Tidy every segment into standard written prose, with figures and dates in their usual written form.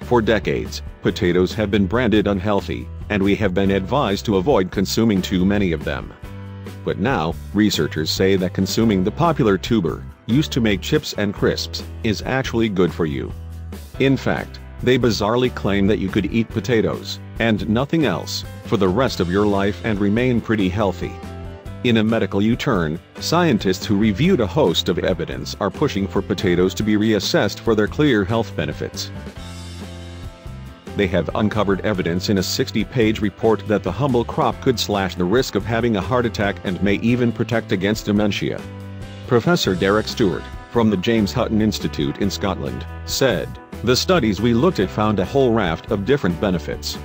For decades, potatoes have been branded unhealthy, and we have been advised to avoid consuming too many of them. But now, researchers say that consuming the popular tuber, used to make chips and crisps, is actually good for you. In fact, they bizarrely claim that you could eat potatoes, and nothing else, for the rest of your life and remain pretty healthy. In a medical U-turn, scientists who reviewed a host of evidence are pushing for potatoes to be reassessed for their clear health benefits. They have uncovered evidence in a 60-page report that the humble crop could slash the risk of having a heart attack and may even protect against dementia. Professor Derek Stewart, from the James Hutton Institute in Scotland, said, "The studies we looked at found a whole raft of different benefits.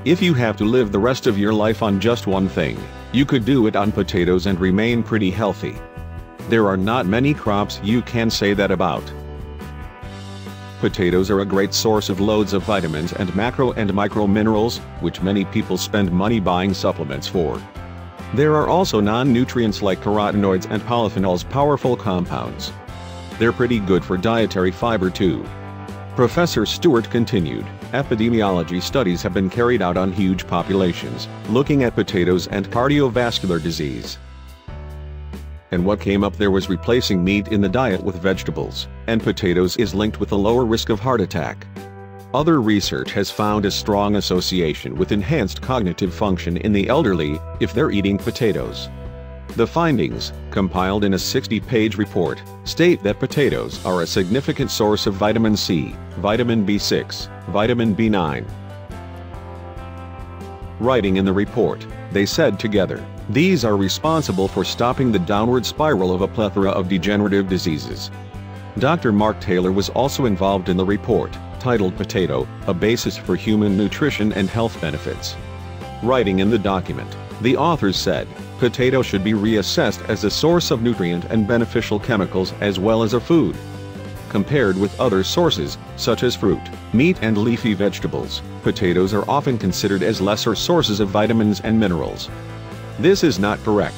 If you have to live the rest of your life on just one thing, you could do it on potatoes and remain pretty healthy. There are not many crops you can say that about." Potatoes are a great source of loads of vitamins and macro and micro minerals, which many people spend money buying supplements for. There are also non-nutrients like carotenoids and polyphenols, powerful compounds. They're pretty good for dietary fiber too. Professor Stewart continued, epidemiology studies have been carried out on huge populations, looking at potatoes and cardiovascular disease. And what came up there was replacing meat in the diet with vegetables, and potatoes is linked with a lower risk of heart attack. Other research has found a strong association with enhanced cognitive function in the elderly if they're eating potatoes. The findings, compiled in a 60-page report, state that potatoes are a significant source of vitamin C, vitamin B6, vitamin B9. Writing in the report, they said together, these are responsible for stopping the downward spiral of a plethora of degenerative diseases. Dr. Mark Taylor was also involved in the report, titled Potato, A Basis for Human Nutrition and Health Benefits. Writing in the document, the authors said, potato should be reassessed as a source of nutrient and beneficial chemicals as well as a food. Compared with other sources, such as fruit, meat and leafy vegetables, potatoes are often considered as lesser sources of vitamins and minerals. This is not correct.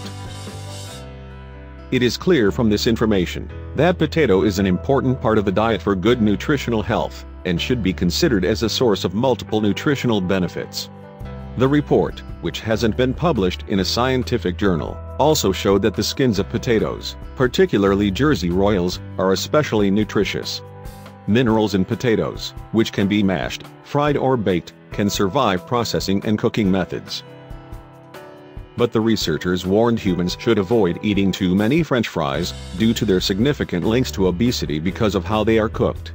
It is clear from this information that potato is an important part of the diet for good nutritional health, and should be considered as a source of multiple nutritional benefits. The report, which hasn't been published in a scientific journal, also showed that the skins of potatoes, particularly Jersey Royals, are especially nutritious. Minerals in potatoes, which can be mashed, fried or baked, can survive processing and cooking methods. But the researchers warned humans should avoid eating too many French fries, due to their significant links to obesity because of how they are cooked.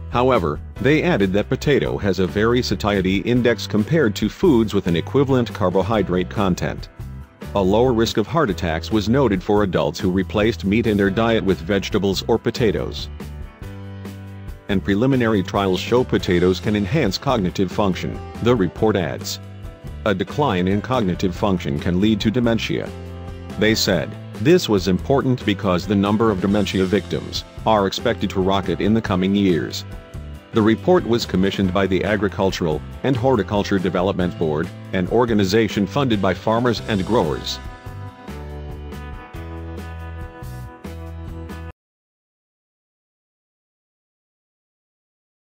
However, they added that potato has a very satiety index compared to foods with an equivalent carbohydrate content. A lower risk of heart attacks was noted for adults who replaced meat in their diet with vegetables or potatoes. And preliminary trials show potatoes can enhance cognitive function, the report adds. A decline in cognitive function can lead to dementia. They said, this was important because the number of dementia victims are expected to rocket in the coming years. The report was commissioned by the Agricultural and Horticulture Development Board, an organization funded by farmers and growers.